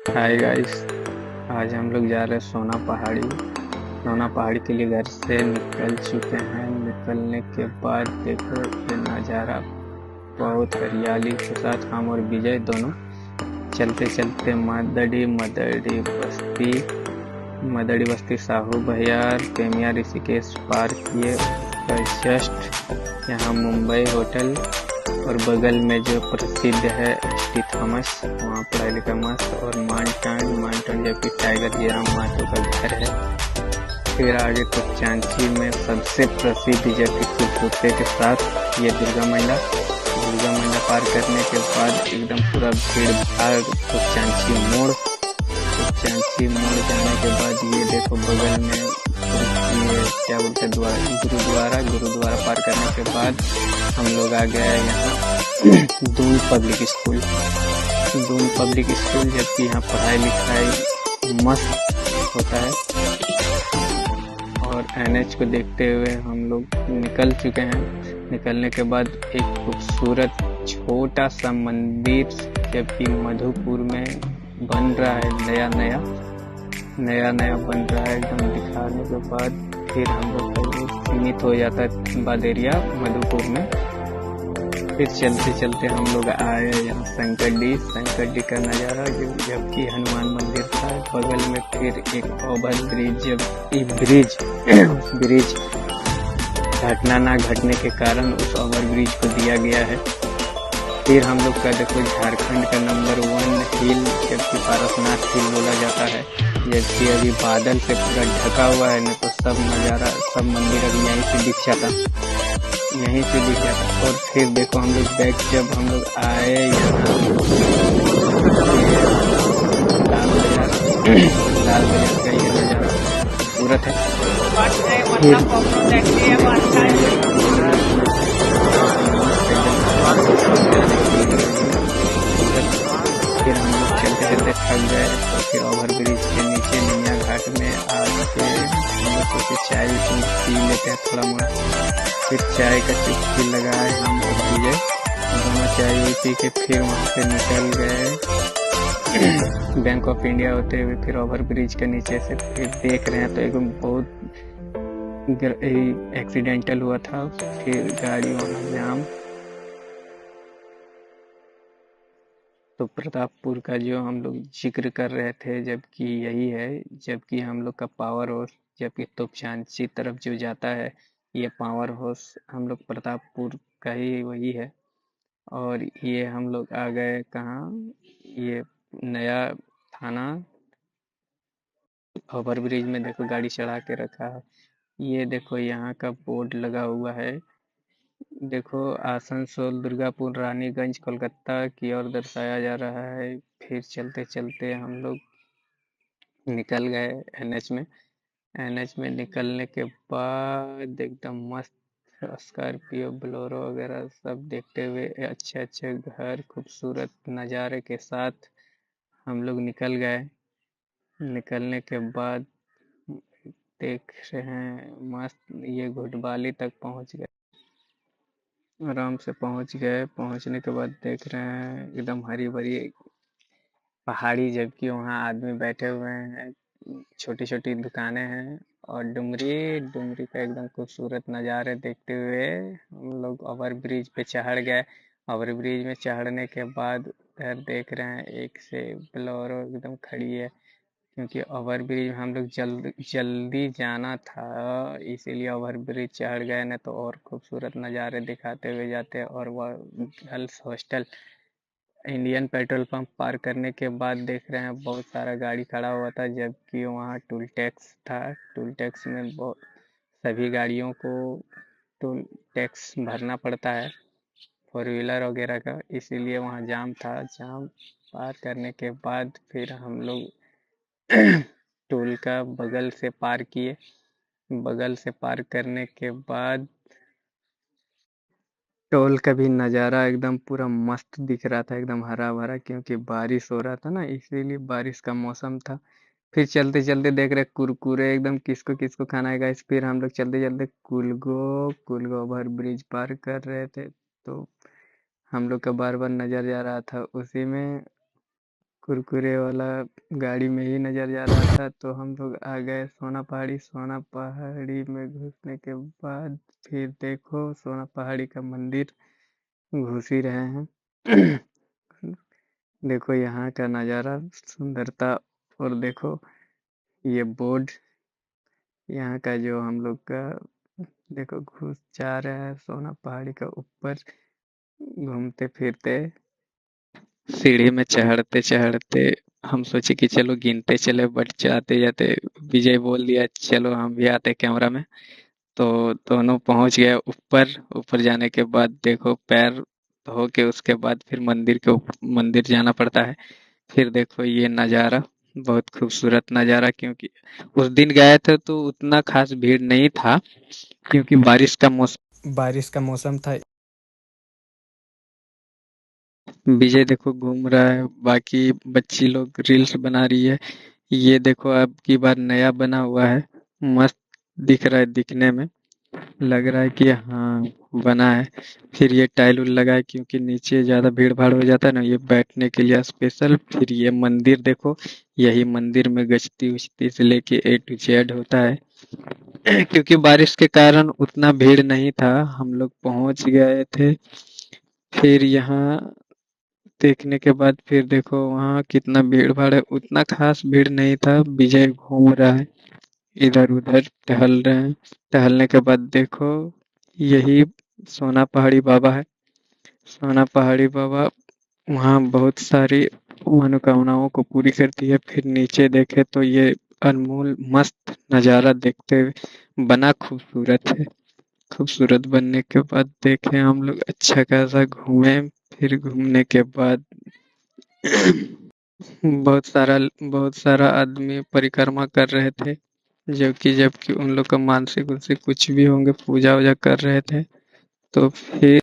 Hi guys. आज हम लोग जा रहे हैं सोना पहाड़ी के लिए घर से निकल चुके हैं। निकलने के बाद देखो ये नज़ारा, बहुत हरियाली के साथ हम और विजय दोनों चलते चलते मदड़ी बस्ती साहू बहियार पेमिया ऋषिकेश पार किए। उसका जस्ट यहाँ मुंबई होटल और बगल में जो प्रसिद्ध है एस.टी. थॉमस, वहाँ पढ़ाई लिखा मस्त। और मानटन जो कि टाइगर जयराम माथुर का घर है। फिर आगे चांची में सबसे प्रसिद्ध जो कि खूबसूरती के साथ ये दुर्गा मंडा पार करने के बाद एकदम पूरा भीड़ भाड़ चांची मोड़ जाने के बाद ये देखो बगल में ये क्या बोलते हैं गुरुद्वारा पार करने के बाद हम लोग आ गए यहाँ दून पब्लिक स्कूल, जबकि यहाँ पढ़ाई लिखाई मस्त होता है। और एनएच को देखते हुए हम लोग निकल चुके हैं। निकलने के बाद एक खूबसूरत छोटा सा मंदिर, जबकि मधुपुर में बन रहा है, नया नया बन रहा है एकदम। दिखाने के बाद फिर हम लोग का सीमित हो जाता है बाद एरिया मधुपुर में। फिर चलते चलते हम लोग आए यहाँ शंकर डी का नज़ारा, जबकि हनुमान मंदिर था बगल में। फिर एक ओवर ब्रिज, उस ब्रिज घटना ना घटने के कारण उस ओवर ब्रिज को दिया गया है। फिर हम लोग का देखो झारखंड का नंबर 1 हिल, जबकि पारसनाथ हिल बोला जाता है, जबकि अभी बादल से पूरा ढका हुआ है, न तो सब नज़ारा सब मंदिर अभी यहीं से दिख जाता। और फिर देखो हम लोग बैक जब हम लोग आए लाल बाजार का ये नज़ारा खूबसूरत है। फिर हम लोग चलते चलते थक गए, तो फिर ओवर ब्रिज के नीचे निमिया घाट में आके हम लोग सोचे चाय पी लेते हैं थोड़ा मोड़ा। फिर चाय का चुस्की लगाए हम और विजय, दोनों चाय पी के फिर वहाँ से निकल गए बैंक ऑफ इंडिया होते हुए। फिर ओवर ब्रिज के नीचे से फिर देख रहे हैं तो एकदम बहुत एक्सीडेंटल हुआ था, फिर गाड़ी वहाँ जाम। तो प्रतापपुर का जो हम लोग जिक्र कर रहे थे, जबकि यही है, जबकि हम लोग का पावर हाउस, जबकि तोपचांची तरफ जो जाता है ये पावर हाउस हम लोग प्रतापपुर का ही वही है। और ये हम लोग आ गए कहाँ, ये नया थाना। ओवर ब्रिज में देखो गाड़ी चढ़ा के रखा है। ये देखो यहाँ का बोर्ड लगा हुआ है, देखो आसनसोल दुर्गापुर रानीगंज कोलकाता की ओर दर्शाया जा रहा है। फिर चलते चलते हम लोग निकल गए एनएच में निकलने के बाद एकदम मस्त स्कॉर्पियो बोलेरो वगैरह सब देखते हुए अच्छे अच्छे घर खूबसूरत नज़ारे के साथ हम लोग निकल गए। निकलने के बाद देख रहे हैं मस्त ये घुटबाली तक पहुंच गए, आराम से पहुंच गए। पहुंचने के बाद देख रहे हैं एकदम हरी भरी पहाड़ी, जबकि वहाँ आदमी बैठे हुए हैं, छोटी छोटी दुकानें हैं। और डुमरी का एकदम खूबसूरत नज़ारे देखते हुए हम लोग ओवर ब्रिज पे चढ़ गए। ओवर ब्रिज में चढ़ने के बाद उधर देख रहे हैं एक से बोलेरो एकदम खड़ी है, क्योंकि ओवर ब्रिज हम लोग जल्दी जाना था, इसीलिए ओवर ब्रिज चढ़ गए, न तो और खूबसूरत नज़ारे दिखाते हुए जाते। और वह girls hostel Indian petrol pump पार करने के बाद देख रहे हैं बहुत सारा गाड़ी खड़ा हुआ था, जबकि वहाँ टूल टैक्स था। टूल टैक्स में सभी गाड़ियों को टूल टैक्स भरना पड़ता है, फोर व्हीलर वगैरह का, इसीलिए वहाँ जाम था। जाम पार करने के बाद फिर हम लोग टोल का बगल से पार किए। बगल से पार करने के बाद टोल का भी नज़ारा एकदम पूरा मस्त दिख रहा था, एकदम हरा भरा, क्योंकि बारिश हो रहा था ना, इसीलिए बारिश का मौसम था। फिर चलते चलते देख रहे कुरकुरे एकदम किसको किसको खाना है गाइस। फिर हम लोग चलते चलते कुलगो ओवर ब्रिज पार कर रहे थे, तो हम लोग का बार बार नजर जा रहा था उसी में कुरकुरे वाला गाड़ी में ही नजर जा रहा था, तो हम लोग आ गए सोना पहाड़ी। सोना पहाड़ी में घुसने के बाद फिर देखो सोना पहाड़ी का मंदिर घुस ही रहे हैं। देखो यहाँ का नज़ारा, सुंदरता। और देखो ये बोर्ड, यहाँ का जो हम लोग का, देखो घुस जा रहा है सोना पहाड़ी का ऊपर, घूमते फिरते सीढ़ी में चढ़ते चढ़ते हम सोचे कि चलो गिनते चले, बट जाते जाते विजय बोल दिया चलो हम भी आते कैमरा में। तो दोनों पहुंच गए ऊपर। ऊपर जाने के बाद देखो पैर धो के उसके बाद फिर मंदिर जाना पड़ता है। फिर देखो ये नज़ारा, बहुत खूबसूरत नज़ारा, क्योंकि उस दिन गए थे तो उतना खास भीड़ नहीं था, क्योंकि बारिश का मौसम था। विजय देखो घूम रहा है, बाकी बच्ची लोग रील्स बना रही है। ये देखो अब की बार नया बना हुआ है, मस्त दिख रहा है दिखने में, लग रहा है कि हाँ बना है। फिर ये टाइल उल लगा है, क्योंकि नीचे ज़्यादा भीड़ भाड़ हो जाता है ना, ये बैठने के लिए स्पेशल। फिर ये मंदिर देखो, यही मंदिर में गश्ती उश्ती से लेके A to Z होता है। क्योंकि बारिश के कारण उतना भीड़ नहीं था, हम लोग पहुंच गए थे। फिर यहाँ देखने के बाद फिर देखो वहाँ कितना भीड़ भाड़ है, उतना खास भीड़ नहीं था। विजय घूम रहा है, इधर उधर टहल रहे हैं। टहलने के बाद देखो यही सोना पहाड़ी बाबा है। सोना पहाड़ी बाबा वहाँ बहुत सारी मनोकामनाओं को पूरी करती है। फिर नीचे देखे तो ये अनमोल मस्त नज़ारा देखते हुए बना खूबसूरत है। खूबसूरत बनने के बाद देखे हम लोग अच्छा खासा घूमे। फिर घूमने के बाद बहुत सारा आदमी परिक्रमा कर रहे थे, जबकि उन लोग का मानसिक उनसे कुछ भी होंगे, पूजा वूजा कर रहे थे। तो फिर